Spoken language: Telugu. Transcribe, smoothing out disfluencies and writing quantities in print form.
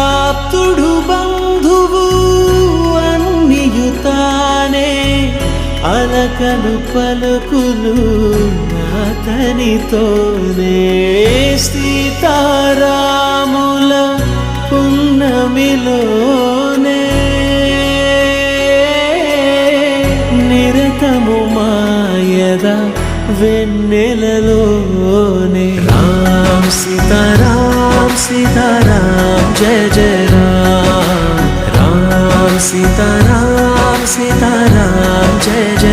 ఆప్తుడు బంధువు అన్నియుతానే అలకలు పలుకులు అతనితోనే సీతారాముల పున్నమిలోనే నిరతము మాయద వెన్నెలలోనే రామ్ సీతారామ్ సీతారామ్ జయ జయ రామ్ రామ్ సీతారామ్ సీతారామ్ జయ జయ